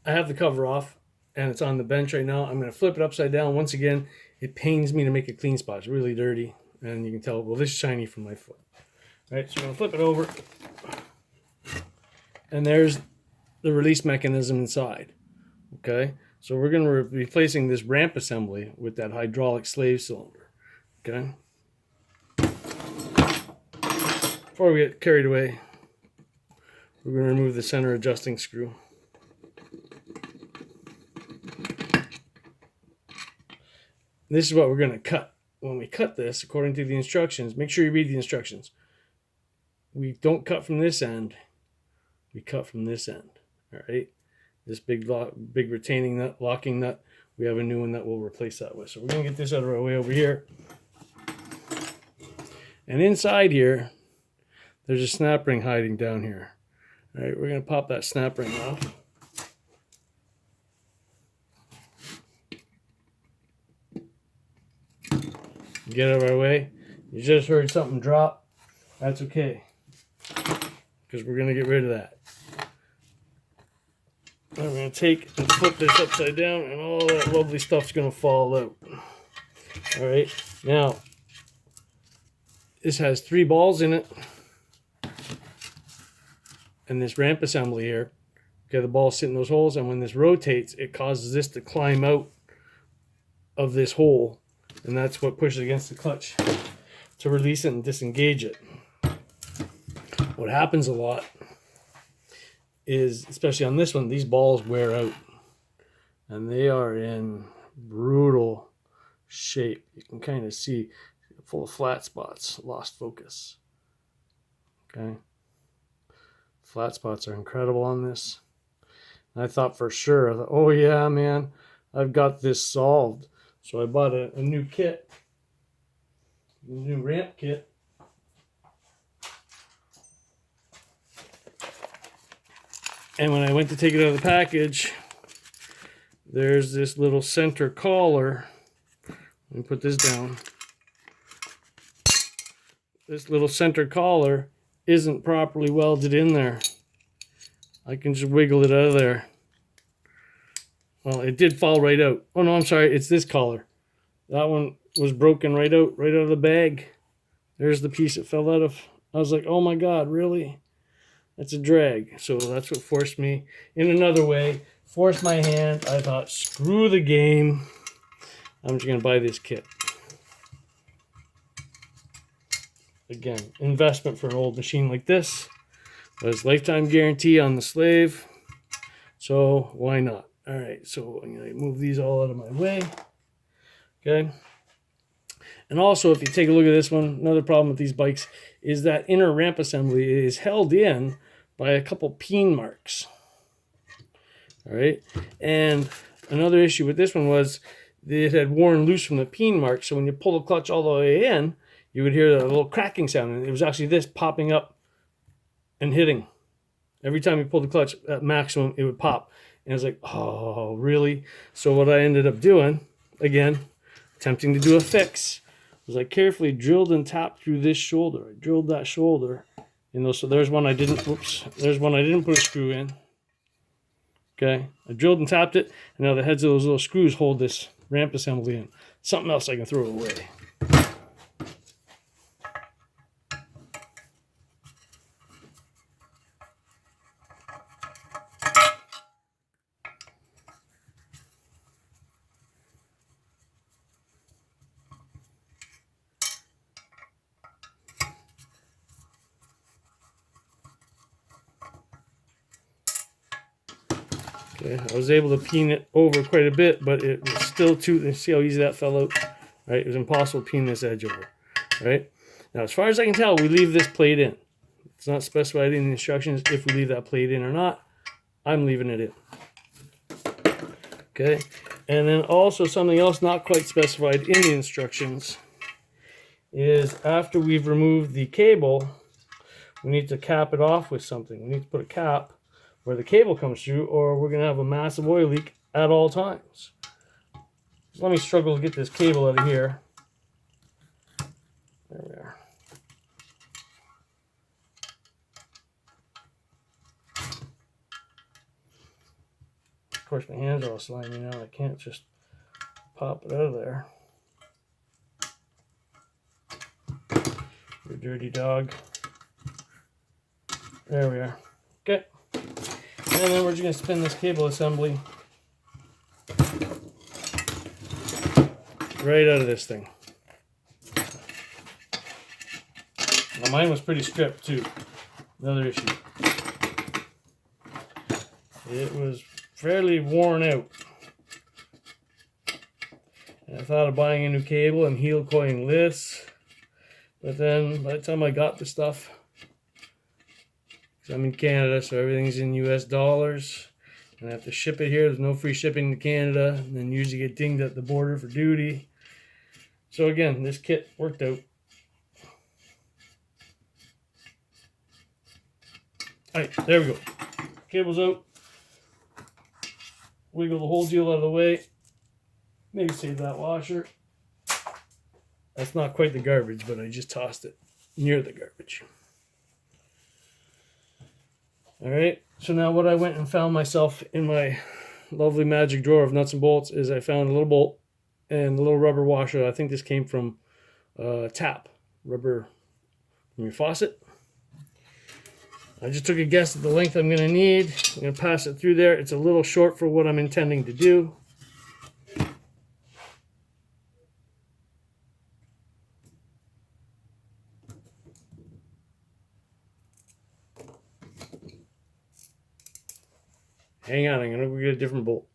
I have the cover off and it's on the bench right now. I'm going to flip it upside down. Once again, it pains me to make a clean spot. It's really dirty. And you can tell, well, this is shiny from my foot. All right, so I'm going to flip it over. And there's the release mechanism inside. Okay, so we're going to be replacing this ramp assembly with that hydraulic slave cylinder. Okay. Before we get carried away, we're going to remove the center adjusting screw. This is what we're going to cut. When we cut this, according to the instructions, make sure you read the instructions. We don't cut from this end. We cut from this end. All right. This big retaining nut, locking nut, we have a new one that we'll replace that with. So we're going to get this out of our way over here. And inside here, there's a snap ring hiding down here. All right, we're going to pop that snap ring off. Get out of our way. You just heard something drop. That's okay, because we're going to get rid of that. I'm going to take and flip this upside down, and all that lovely stuff's going to fall out. All right, now this has 3 balls in it, and this ramp assembly here. Okay, the balls sit in those holes, and when this rotates, it causes this to climb out of this hole, and that's what pushes against the clutch to release it and disengage it. What happens a lot is, especially on this one, these balls wear out, and they are in brutal shape. You can kind of see full of flat spots, lost focus. Okay, flat spots are incredible on this. And I thought for sure, oh yeah, man, I've got this solved. So I bought a new kit, a new ramp kit. And when I went to take it out of the package, there's this little center collar. Let me put this down. This little center collar isn't properly welded in there. I can just wiggle it out of there. Well, it did fall right out. Oh no, I'm sorry, it's this collar. That one was broken right out of the bag. There's the piece it fell out of. I was like, oh my God, really? That's a drag. So that's what forced me, in another way, forced my hand. I thought, screw the game. I'm just going to buy this kit. Again, investment for an old machine like this. There's lifetime guarantee on the slave. So why not? All right, so I'm going to move these all out of my way. Okay. And also, if you take a look at this one, another problem with these bikes is that inner ramp assembly is held in by a couple peen marks. All right. And another issue with this one was it had worn loose from the peen mark. So when you pull the clutch all the way in, you would hear a little cracking sound. And it was actually this popping up and hitting. Every time you pulled the clutch at maximum, it would pop. And I was like, oh, really? So what I ended up doing, again, attempting to do a fix, was I carefully drilled and tapped through this shoulder. I drilled that shoulder. So there's one I didn't, there's one I didn't put a screw in. Okay, I drilled and tapped it, and now the heads of those little screws hold this ramp assembly in. Something else I can throw away. Okay, I was able to peen it over quite a bit, but it was still too, see how easy that fell out? Right, it was impossible to peen this edge over. Right, now as far as I can tell, we leave this plate in. It's not specified in the instructions if we leave that plate in or not. I'm leaving it in. Okay, and then also something else not quite specified in the instructions is after we've removed the cable, we need to cap it off with something. We need to put a cap where the cable comes through, or we're going to have a massive oil leak at all times. So let me struggle to get this cable out of here. There we are. course, my hands are all slimy now. I can't just pop it out of there. You dirty dog. There we are. Okay. And then we're just going to spin this cable assembly right out of this thing. Now mine was pretty stripped too. Another issue. It was fairly worn out. And I thought of buying a new cable and heel coiling this. But then by the time I got the stuff, because I'm in Canada, so everything's in US dollars. And I have to ship it here. There's no free shipping to Canada. And then usually get dinged at the border for duty. So again, this kit worked out. Alright, there we go. Cable's out. Wiggle the whole deal out of the way. Maybe save that washer. That's not quite the garbage, but I just tossed it near the garbage. Alright, so now what I went and found myself in my lovely magic drawer of nuts and bolts is I found a little bolt and a little rubber washer. I think this came from tap. Rubber from your faucet. I just took a guess at the length I'm going to need. I'm going to pass it through there. It's a little short for what I'm intending to do. Hang on, I'm going to go get a different bolt.